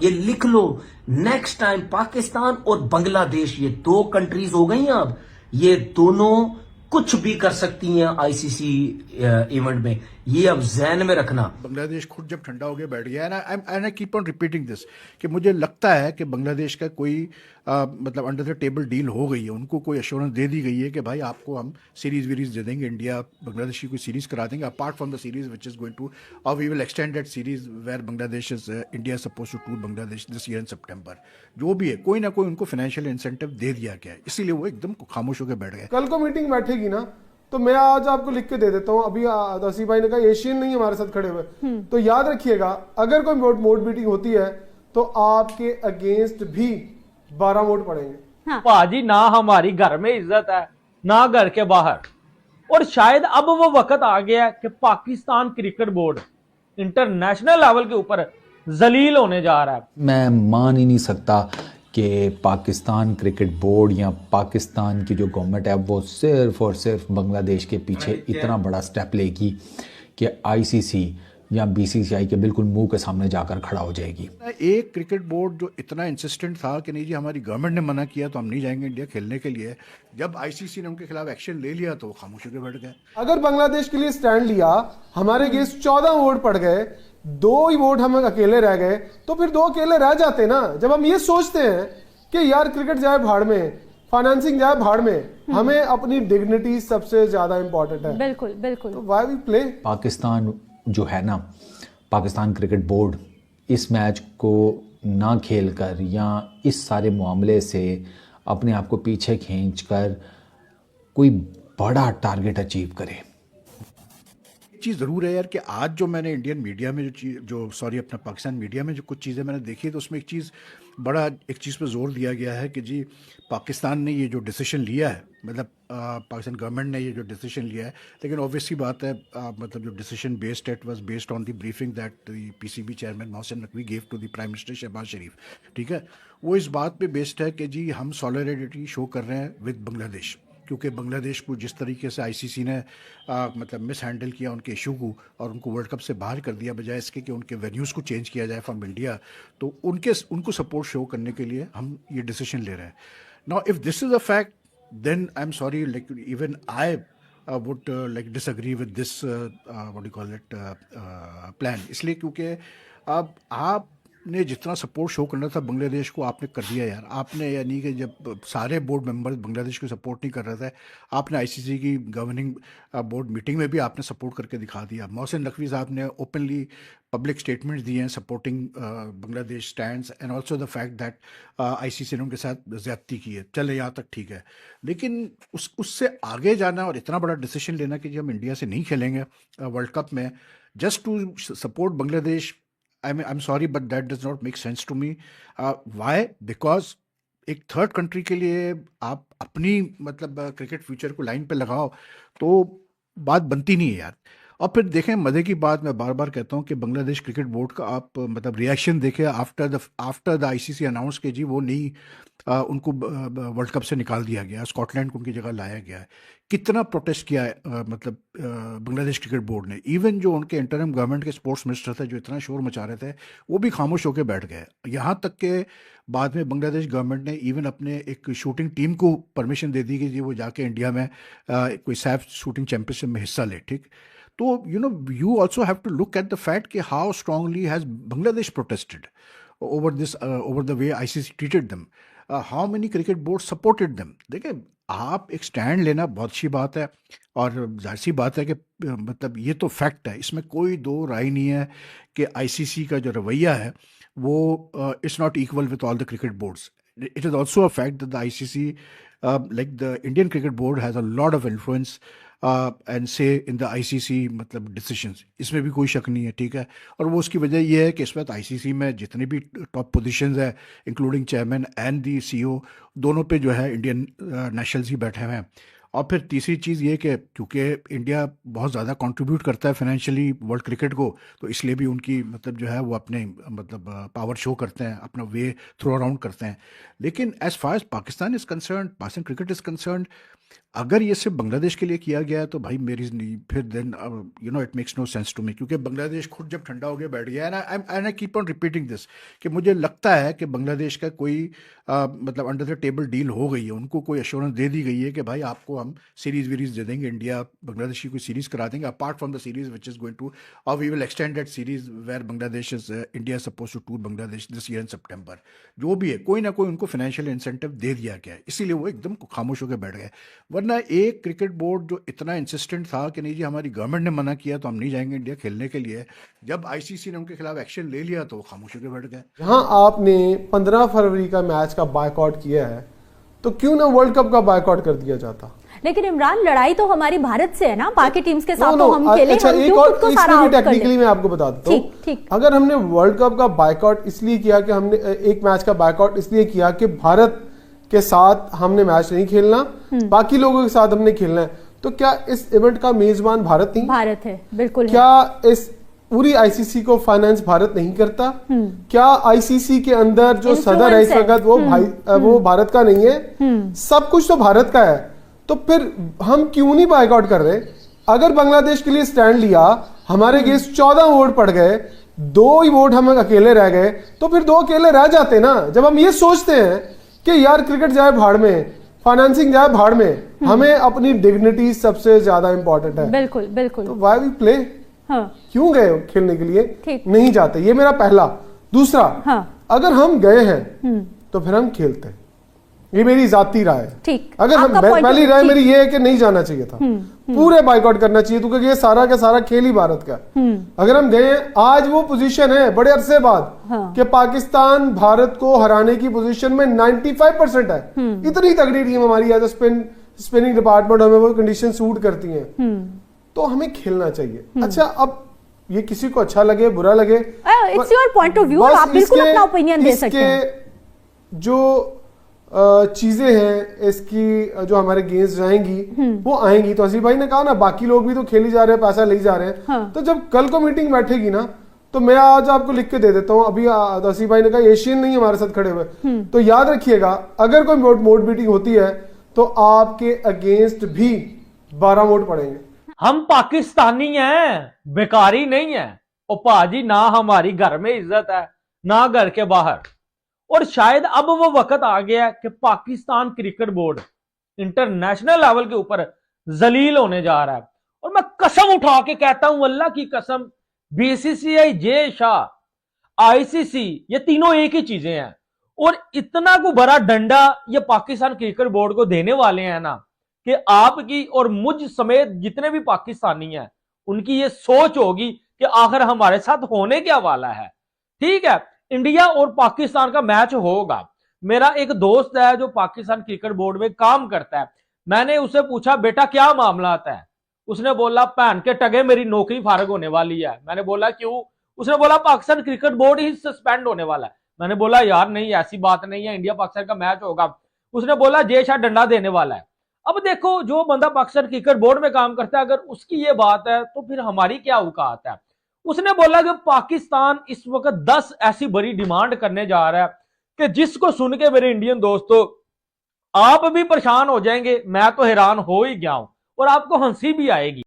ये लिख लो, next time Pakistan और बांग्लादेश, ये दो कंट्रीज हो गई हैं अब, ये दोनों कुछ भी कर सकती हैं आईसीसी इवेंट में, ये अब जहन में रखना। बांग्लादेश खुद जब ठंडा हो गया बैठ गया, and I keep on repeating this कि मुझे लगता है कि बांग्लादेश का कोई मतलब अंडर द टेबल डील हो गई है, उनको कोई एश्योरेंस दे दी गई है कि भाई आपको हम सीरीज वीरीज दे देंगे, इंडिया बांग्लादेश की कोई सीरीज करा देंगे apart from the series which is going to, और we will extend that series where Bangladesh is India suppose to tour Bangladesh this year in September. जो भी है, कोई ना कोई उनको फाइनेंशियल इंसेंटिव दे दिया गया है, इसीलिए वो एकदम खामोश होकर बैठ गए। कल को मीटिंग बैठेगी ना, तो मैं आज आपको लिख के दे देता हूँ। अभी दसी भाई ने कहा एशियन नहीं हमारे साथ खड़े हुए, तो याद रखिएगा अगर कोई वोट मीटिंग होती है तो आपके अगेंस्ट भी 12 वोट पड़ेंगे। पाजी ना हमारी घर में इज्जत है ना घर के बाहर, और शायद अब वो वक्त आ गया है कि Pakistan cricket board international level के ऊपर जलील होने जा रहा है। मैं मान ही नहीं सकता कि पाकिस्तान क्रिकेट बोर्ड या पाकिस्तान की जो गवर्नमेंट है वो सिर्फ और सिर्फ बांग्लादेश के पीछे इतना बड़ा स्टेप लेगी कि आईसीसी या बीसीसीआई के बिल्कुल मुंह के सामने जाकर खड़ा हो जाएगी। एक क्रिकेट बोर्ड जो इतना इंसिस्टेंट था कि नहीं जी हमारी गवर्नमेंट ने मना किया तो हम नहीं जाएंगे इंडिया खेलने के लिए, जब आईसीसी ने उनके खिलाफ एक्शन ले लिया तो वो खामोश होकर बैठ गए। अगर बांग्लादेश के लिए स्टैंड लिया, हमारे अगेंस्ट 14 वोट पड़ गए, 2 ही वोट हम अकेले रह गए, तो फिर 2 अकेले रह जाते ना। जब हम ये सोचते हैं कि यार क्रिकेट जाए भाड़ में, फाइनेंसिंग जाए भाड़ में, हमें अपनी डिग्निटी सबसे ज्यादा इंपॉर्टेंट है। बिल्कुल बिल्कुल। तो व्हाई वी प्ले। पाकिस्तान जो है ना, पाकिस्तान क्रिकेट बोर्ड इस मैच को ना खेलकर या इस सारे मामले से अपने आप को पीछे खींचकर कोई बड़ा टारगेट अचीव करे। चीज़ ज़रूर है यार कि आज जो मैंने इंडियन मीडिया में अपना पाकिस्तान मीडिया में जो कुछ चीज़ें मैंने देखी, तो उसमें एक चीज़ पे जोर दिया गया है कि जी पाकिस्तान ने ये जो डिसीजन लिया है, मतलब पाकिस्तान गवर्नमेंट ने ये जो डिसीजन लिया है, लेकिन ऑब्वियसली बात है मतलब जो decision based it was based on the briefing that the PCB chairman Mohsin Naqvi gave to the prime minister Shahbaz Sharif. ठीक है, वो इस बात पे बेस्ड है कि जी हम सॉलिडेरिटी शो कर रहे हैं विद बांग्लादेश, क्योंकि बांग्लादेश को जिस तरीके से आईसीसी ने मतलब मिस हैंडल किया उनके इशू को और उनको वर्ल्ड कप से बाहर कर दिया, बजाय इसके कि उनके वेन्यूज़ को चेंज किया जाए फ्रॉम इंडिया, तो उनको सपोर्ट शो करने के लिए हम ये डिसीजन ले रहे हैं। Now if this is a fact then I am sorry, like even I would like disagree with this what do you call it plan, इसलिए क्योंकि अब आपने जितना सपोर्ट शो करना था बांग्लादेश को आपने कर दिया यार। आपने यानी कि जब सारे बोर्ड मेंबर्स बांग्लादेश को सपोर्ट नहीं कर रहे थे, आपने आईसीसी की गवर्निंग बोर्ड मीटिंग में भी आपने सपोर्ट करके दिखा दिया। मोहसिन नकवी साहब ने ओपनली पब्लिक स्टेटमेंट्स दिए हैं supporting Bangladesh stands and also the fact that ICC ने उनके साथ ज्यादती की है। चले यहाँ तक ठीक है, लेकिन उससे आगे जाना और इतना बड़ा डिसीजन लेना कि जी हम इंडिया से नहीं खेलेंगे वर्ल्ड कप में just to support Bangladesh, I'm sorry, but that does not make sense to me. Why? Because एक थर्ड कंट्री के लिए आप अपनी मतलब क्रिकेट फ्यूचर को लाइन पे लगाओ तो बात बनती नहीं है यार। और फिर देखें मज़े की बात, मैं बार बार कहता हूँ कि बांग्लादेश क्रिकेट बोर्ड का आप मतलब रिएक्शन देखें आफ्टर द आईसीसी अनाउंस के जी वो नहीं उनको वर्ल्ड कप से निकाल दिया गया, स्कॉटलैंड को उनकी जगह लाया गया है। कितना प्रोटेस्ट किया है मतलब बांग्लादेश क्रिकेट बोर्ड ने। इवन जो उनके इंटरिम गवर्नमेंट के स्पोर्ट्स मिनिस्टर थे जो इतना शोर मचा रहे थे, वो भी खामोश होकर बैठ गए। यहाँ तक के बाद में बांग्लादेश गवर्नमेंट ने इवन अपने एक शूटिंग टीम को परमिशन दे दी कि जी वो जाके इंडिया में कोई सैफ शूटिंग चैंपियनशिप में हिस्सा ले। ठीक, तो you also have to look at the fact कि how strongly has Bangladesh protested over the way ICC treated them. How many cricket boards supported them. देखिए आप एक स्टैंड लेना बहुत अच्छी बात है और जाहिर सी बात है कि मतलब ये तो फैक्ट है, इसमें कोई दो राय नहीं है कि आईसीसी का जो रवैया है वो it's not equal with all the cricket boards. It is also a fact that the ICC, like the Indian Cricket Board, has a lot of influence and say in the ICC मतलब decisions, इसमें भी कोई शक नहीं है। ठीक है, और वो उसकी वजह ये है कि इस वक्त आईसीसी में जितने भी टॉप पोजीशंस है including chairman and the CEO, दोनों पे जो है इंडियन नेशनल्स ही बैठे हुए हैं। और फिर तीसरी चीज़ ये कि क्योंकि इंडिया बहुत ज़्यादा कंट्रीब्यूट करता है फाइनेंशियली वर्ल्ड क्रिकेट को, तो इसलिए भी उनकी मतलब जो है वो अपने मतलब पावर शो करते हैं, अपना वे थ्रो अराउंड करते हैं। लेकिन as far as Pakistan is concerned, Pakistan cricket is concerned, अगर ये सिर्फ बांग्लादेश के लिए किया गया है तो भाई मेरी नहीं, फिर then you know it makes no sense to me, क्योंकि बांग्लादेश खुद जब ठंडा हो गया बैठ गया and I keep on repeating this कि मुझे लगता है कि बांग्लादेश का कोई मतलब अंडर द टेबल डील हो गई है, उनको कोई एश्योरेंस दे दी गई है कि भाई आपको हम सीरीज वीरीज दे देंगे, इंडिया बांग्लादेश की कोई सीरीज करा देंगे apart from the series which is going to, और we will extend that series where Bangladesh is India suppose to tour Bangladesh this year in September. जो भी है कोई ना कोई उनको फाइनेंशियल इंसेंटिव दे दिया गया है, इसीलिए वो एकदम खामोश होकर बैठ गए। वरना एक क्रिकेट बोर्ड जो इतना इंसिस्टेंट था कि नहीं जी हमारी गवर्नमेंट ने मना किया तो हम नहीं जाएंगे इंडिया खेलने के लिए, जब आईसीसी ने उनके खिलाफ एक्शन ले लिया तो वो खामोश होकर बैठ गए। जहां आपने 15 फरवरी का मैच का बायकॉट किया है तो क्यों ना वर्ल्ड कप का बायकॉट कर दिया जाता। लेकिन इमरान, लड़ाई तो हमारी भारत से है ना, बाकी टीम्स के साथ नो, तो हम खेले, अच्छा, हम एक क्यों और खुद को इसमें सारा भी आउट कर लें? टेक्निकली मैं आपको बता देता हूँ। ठीक। अगर हमने वर्ल्ड कप का बायकॉट इसलिए किया कि हमने एक मैच का बायकॉट इसलिए किया कि भारत के साथ हमने मैच नहीं खेलना, बाकी लोगों के साथ हमने खेलना है, तो क्या इस इवेंट का मेजबान भारत नहीं? भारत है, बिल्कुल। क्या इस पूरी आईसीसी को फाइनेंस भारत नहीं करता? क्या आईसीसी के अंदर जो सदर है इस वक्त वो भारत का नहीं है? सब कुछ तो भारत का है, तो फिर हम क्यों नहीं बायकॉट कर रहे? अगर बांग्लादेश के लिए स्टैंड लिया, हमारे अगेंस्ट 14 वोट पड़ गए, 2 ही वोट हम अकेले रह गए, तो फिर 2 अकेले रह जाते ना। जब हम ये सोचते हैं कि यार क्रिकेट जाए भाड़ में, फाइनेंसिंग जाए भाड़ में, हमें अपनी डिग्निटी सबसे ज्यादा इंपॉर्टेंट है। बिल्कुल बिल्कुल। तो वाई वी प्ले? हाँ। क्यों गए खेलने के लिए? ठीक। नहीं जाते, ये मेरा पहला। दूसरा, हाँ। अगर हम गए हैं तो फिर हम खेलते, ये मेरी जाती राय है। ठीक। अगर हम पहली राय मेरी ये है कि नहीं जाना चाहिए था, पूरे बायकॉट करना चाहिए, क्योंकि ये सारा का सारा खेल ही भारत का। अगर हम गए, आज वो पोजीशन है बड़े अरसे बाद कि पाकिस्तान भारत को हराने की पोजीशन में 95% है। इतनी तगड़ी टीम हमारी है, तो स्पिनिंग डिपार्टमेंट हमें वो कंडीशन सूट करती है, तो हमें खेलना चाहिए। अच्छा, अब ये किसी को अच्छा लगे बुरा लगे, it's your point of view, आप बिल्कुल अपना ओपिनियन दे सकते हैं। जो चीजें हैं इसकी जो हमारे गेंस जाएंगी वो आएंगी। तो असीम भाई ने कहा ना, बाकी लोग भी तो खेली जा रहे हैं, पैसा ले जा रहे हैं। हाँ। तो जब कल को मीटिंग बैठेगी ना, तो मैं आज आपको लिख के दे देता हूं। अभी असीम भाई ने कहा एशियन नहीं हमारे साथ खड़े हुए, तो याद रखिएगा अगर कोई बोर्ड मीटिंग होती है तो आपके अगेंस्ट भी 12 वोट पड़ेंगे। हम पाकिस्तानी हैं, बेकारी नहीं है। ओ पाजी, ना हमारी घर में इज्जत है ना घर के बाहर। और शायद अब वो वक्त आ गया है कि Pakistan cricket board international level के ऊपर जलील होने जा रहा है। और मैं कसम उठा के कहता हूं, अल्लाह की कसम, बीसीसीआई, जे शाह, आईसीसी, ये तीनों एक ही चीजें हैं। और इतना को बड़ा डंडा ये पाकिस्तान क्रिकेट बोर्ड को देने वाले हैं ना, कि आपकी और मुझ समेत जितने भी पाकिस्तानी हैं उनकी ये सोच होगी कि आखिर हमारे साथ होने क्या वाला है। ठीक है, इंडिया और पाकिस्तान का मैच होगा। मेरा एक दोस्त है जो पाकिस्तान क्रिकेट बोर्ड में काम करता है, मैंने उससे पूछा बेटा क्या मामला आता है? उसने बोला भैन के टगे मेरी नौकरी फारग होने वाली है। मैंने बोला क्यों? उसने बोला पाकिस्तान क्रिकेट बोर्ड ही सस्पेंड होने वाला है। मैंने बोला यार नहीं, ऐसी बात नहीं है, इंडिया पाकिस्तान का मैच होगा। उसने बोला जे शाह डंडा देने वाला है। अब देखो, जो बंदा पाकिस्तान क्रिकेट बोर्ड में काम करता है, अगर उसकी ये बात है तो फिर हमारी क्या औकात है? उसने बोला कि पाकिस्तान इस वक्त 10 ऐसी बड़ी डिमांड करने जा रहा है कि जिसको सुन के मेरे इंडियन दोस्तों आप भी परेशान हो जाएंगे। मैं तो हैरान हो ही गया हूं और आपको हंसी भी आएगी।